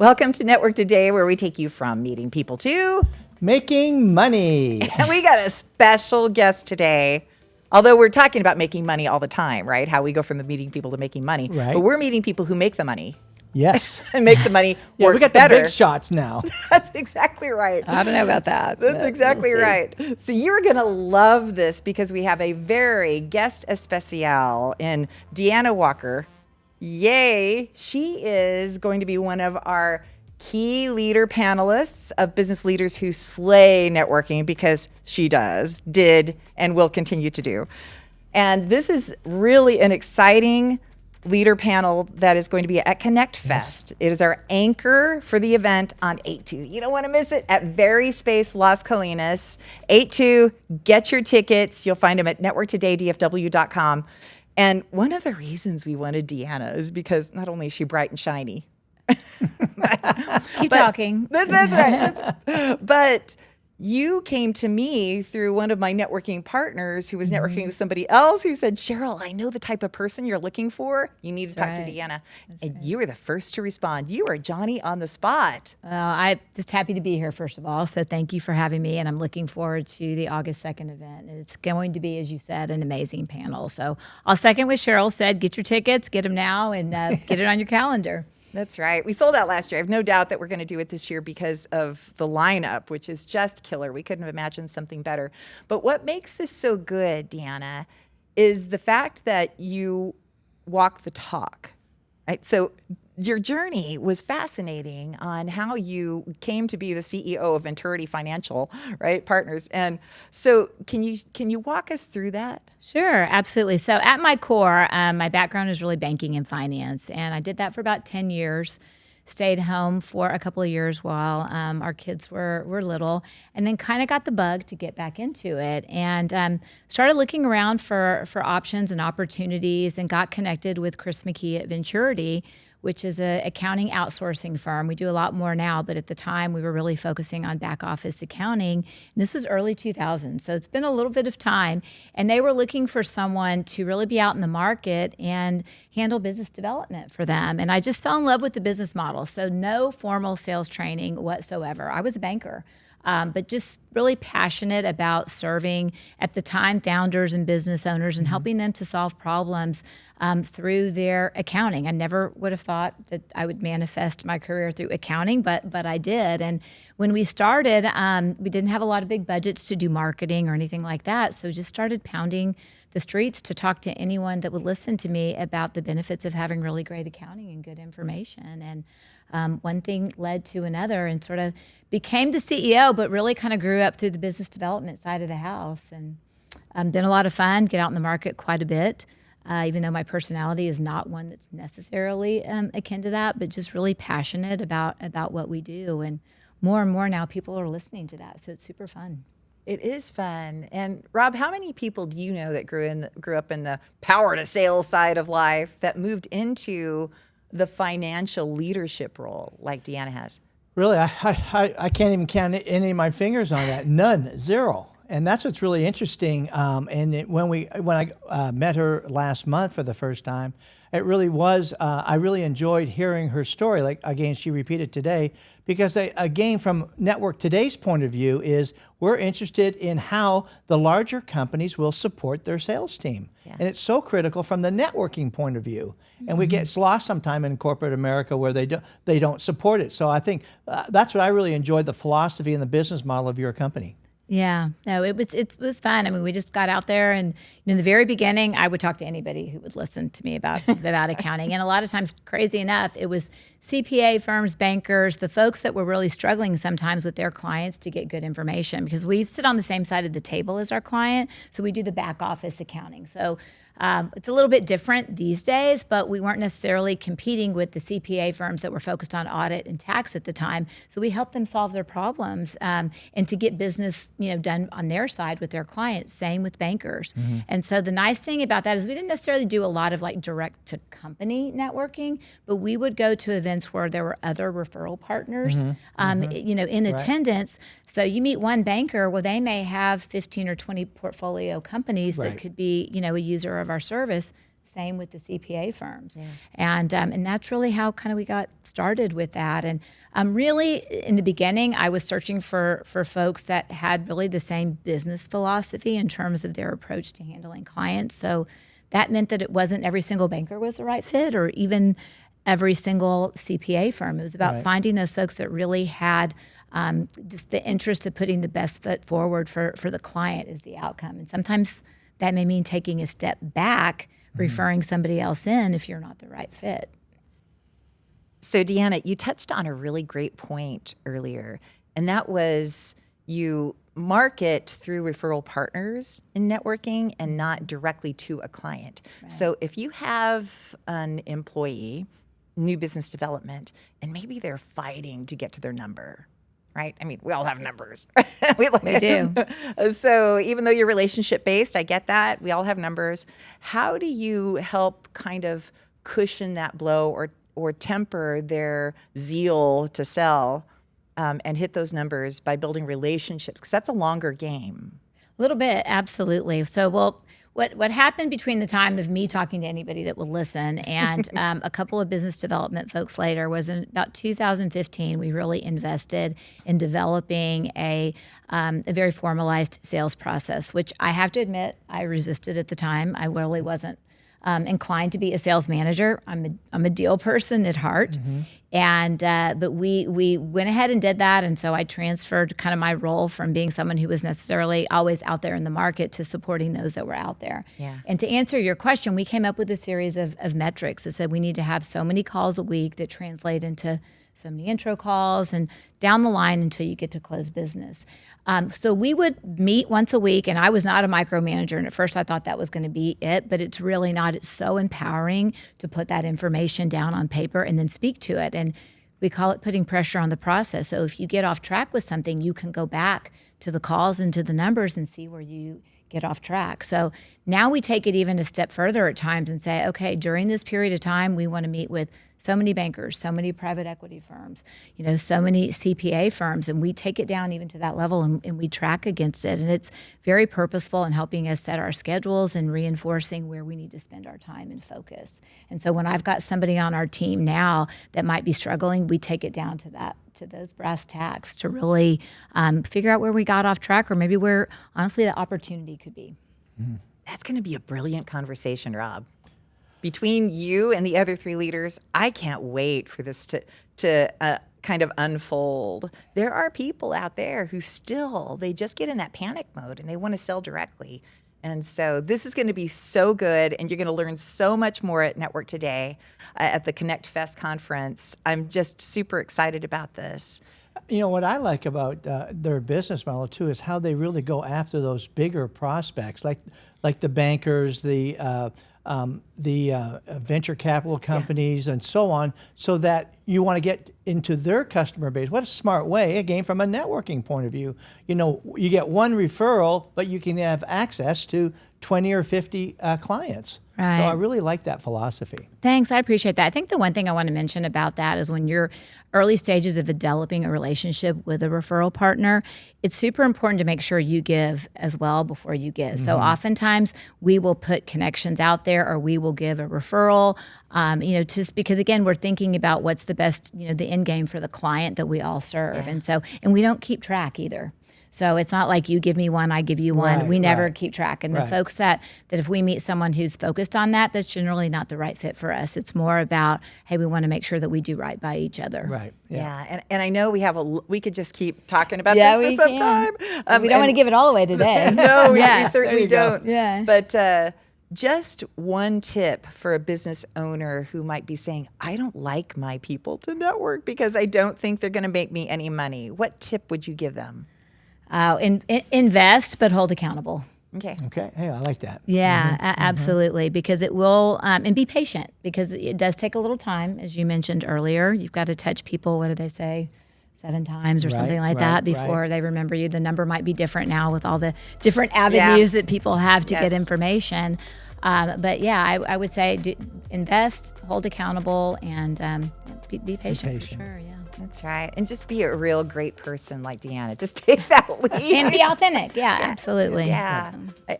Welcome to Network Today, where we take you from meeting people to making money. And we got a special guest today. Although we're talking about making money all the time, right? How we go from the meeting people to making money. Right. But we're meeting people who make the money. Yes. And make the money Yeah, work we got better. the big shots now. That's exactly right. I don't know about that. That's exactly right. So you're going to love this because we have a very guest especial in Deanna Walker. Yay. She is going to be one of our key leader panelists of business leaders who slay networking, because she did, and will continue to do. And this is really an exciting leader panel that is going to be at ConnectFest. Yes. It is our anchor for the event on 8/2. You don't want to miss it, at VariSpace Las Colinas. 8/2, get your tickets. You'll find them at networktodaydfw.com. And one of the reasons we wanted Deanna is because not only is she bright and shiny, Keep talking. That's right. But you came to me through one of my networking partners who was networking with somebody else who said, Cheryl, I know the type of person you're looking for. You need to talk to Deanna. And you were the first to respond. You are Johnny on the spot. Well, I'm just happy to be here, first of all. So thank you for having me. And I'm looking forward to the August 2nd event. It's going to be, as you said, an amazing panel. So I'll second what Cheryl said. Get your tickets, get them now, and get it on your calendar. That's right. We sold out last year. I have no doubt that we're going to do it this year because of the lineup, which is just killer. We couldn't have imagined something better. But what makes this so good, Deanna, is the fact that you walk the talk. Right? So your journey was fascinating on how you came to be the CEO of Venturity Financial Partners. And so can you walk us through that? Sure, absolutely. So at my core, my background is really banking and finance, and I did that for about 10 years. Stayed home for a couple of years while our kids were little, and then kind of got the bug to get back into it, and started looking around for options and opportunities, and got connected with Chris McKee at Venturity, which is an accounting outsourcing firm. We do a lot more now, but at the time we were really focusing on back office accounting. And this was early 2000s, so it's been a little bit of time. And they were looking for someone to really be out in the market and handle business development for them. And I just fell in love with the business model. So no formal sales training whatsoever. I was a banker. But just really passionate about serving, at the time, founders and business owners and helping them to solve problems through their accounting. I never would have thought that I would manifest my career through accounting, but I did. And when we started, we didn't have a lot of big budgets to do marketing or anything like that, so just started pounding the streets to talk to anyone that would listen to me about the benefits of having really great accounting and good information. And one thing led to another, and sort of became the CEO, but really kind of grew up through the business development side of the house. And been a lot of fun, get out in the market quite a bit, even though my personality is not one that's necessarily akin to that, but just really passionate about what we do. And more now people are listening to that, so it's super fun. It is fun. And Rob, how many people do you know that grew up in the power to sales side of life that moved into the financial leadership role like Deanna has? Really, I can't even count any of my fingers on that. None, zero. And that's what's really interesting. When I met her last month for the first time, it really was, I really enjoyed hearing her story. Like, again, she repeated today, because again, from Network Today's point of view, is we're interested in how the larger companies will support their sales team. Yeah. And it's so critical from the networking point of view. And we get lost sometime in corporate America where they don't support it. So I think that's what I really enjoyed, the philosophy and the business model of your company. Yeah, no, it was fun. I mean, we just got out there, and in the very beginning, I would talk to anybody who would listen to me about accounting. And a lot of times, crazy enough, it was CPA firms, bankers, the folks that were really struggling sometimes with their clients to get good information, because we sit on the same side of the table as our client. So we do the back office accounting. So it's a little bit different these days, but we weren't necessarily competing with the CPA firms that were focused on audit and tax at the time. So we helped them solve their problems and to get business, done on their side with their clients. Same with bankers. Mm-hmm. And so the nice thing about that is we didn't necessarily do a lot of like direct to company networking, but we would go to events where there were other referral partners, in attendance. So you meet one banker, well, they may have 15 or 20 portfolio companies that could be, a user of our service. Same with the CPA firms. And that's really how kind of we got started with that. And really, in the beginning, I was searching for folks that had really the same business philosophy in terms of their approach to handling clients. So that meant that it wasn't every single banker was the right fit, or even every single CPA firm. It was about finding those folks that really had just the interest of putting the best foot forward for the client as the outcome. And sometimes that may mean taking a step back, referring somebody else in if you're not the right fit. So Deanna, you touched on a really great point earlier, and that was you market through referral partners in networking and not directly to a client. So if you have an employee, new business development, and maybe they're fighting to get to their number, right? I mean, we all have numbers. we do. So even though you're relationship based, I get that. We all have numbers. How do you help kind of cushion that blow or temper their zeal to sell and hit those numbers by building relationships? Because that's a longer game. A little bit, absolutely. So, what happened between the time of me talking to anybody that will listen and a couple of business development folks later was in about 2015, we really invested in developing a very formalized sales process, which I have to admit I resisted at the time. I really wasn't inclined to be a sales manager. I'm a deal person at heart. And but we went ahead and did that, and so I transferred kind of my role from being someone who was necessarily always out there in the market to supporting those that were out there. And to answer your question, we came up with a series of metrics that said we need to have so many calls a week that translate into so many intro calls and down the line until you get to close business. So we would meet once a week, and I was not a micromanager, and at first I thought that was going to be it, but it's really not. It's so empowering to put that information down on paper and then speak to it. And we call it putting pressure on the process. So if you get off track with something, you can go back to the calls and to the numbers and see where you get off track. So now we take it even a step further at times and say, okay, during this period of time, we want to meet with so many bankers, so many private equity firms, so many CPA firms, and we take it down even to that level and we track against it. And it's very purposeful in helping us set our schedules and reinforcing where we need to spend our time and focus. And so when I've got somebody on our team now that might be struggling, we take it down to that, to those brass tacks to really figure out where we got off track or maybe where, honestly, the opportunity could be. That's going to be a brilliant conversation, Rob. Between you and the other three leaders, I can't wait for this to kind of unfold. There are people out there who they just get in that panic mode and they want to sell directly. And so this is going to be so good, and you're going to learn so much more at Network Today at the ConnectFest conference. I'm just super excited about this. What I like about their business model too is how they really go after those bigger prospects, like the bankers, the venture capital companies, and so on, so that you want to get into their customer base. What a smart way, again, from a networking point of view. You get one referral, but you can have access to 20 or 50 clients. Right. So I really like that philosophy. Thanks. I appreciate that. I think the one thing I want to mention about that is when you're early stages of developing a relationship with a referral partner, it's super important to make sure you give as well before you get. So oftentimes we will put connections out there, or we will give a referral, just because, again, we're thinking about what's the best, the end game for the client that we all serve. And we don't keep track either. So it's not like you give me one, I give you one. We never keep track. And the folks that if we meet someone who's focused on that, that's generally not the right fit for us. It's more about, hey, we want to make sure that we do right by each other. Right. Yeah. And I know we could just keep talking about this for some time. We don't want to give it all away today. No, we certainly don't. Yeah. But just one tip for a business owner who might be saying, I don't like my people to network because I don't think they're going to make me any money. What tip would you give them? Invest, but hold accountable. Okay. Hey, I like that. Yeah, absolutely. Because it will, and be patient, because it does take a little time, as you mentioned earlier. You've got to touch people, what do they say, 7 times or something like that before they remember you. The number might be different now with all the different avenues that people have to get information. But yeah, I would say invest, hold accountable, and be patient. For sure. Yeah. That's right. And just be a real great person like Deanna. Just take that lead. And be authentic. Yeah, absolutely. Yeah.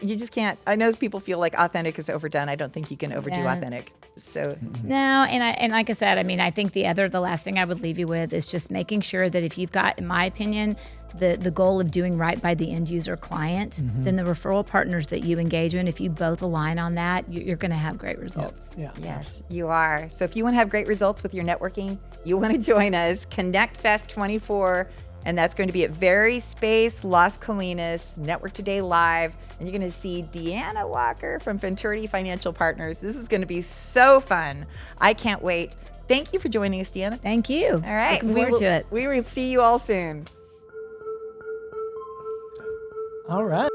You just can't. I know people feel like authentic is overdone. I don't think you can overdo authentic. So No, and like I said, I mean, I think the last thing I would leave you with is just making sure that if you've got, in my opinion, the goal of doing right by the end user client, then the referral partners that you engage in, if you both align on that, you're going to have great results. Yeah. yes, you are. So if you want to have great results with your networking, you want to join us, ConnectFest 24, and that's going to be at VariSpace Las Colinas, Network Today Live, and you're going to see Deanna Walker from Venturity Financial Partners. This is going to be so fun. I can't wait. Thank you for joining us, Deanna. Thank you. All right. Looking forward to it. We will see you all soon. All right.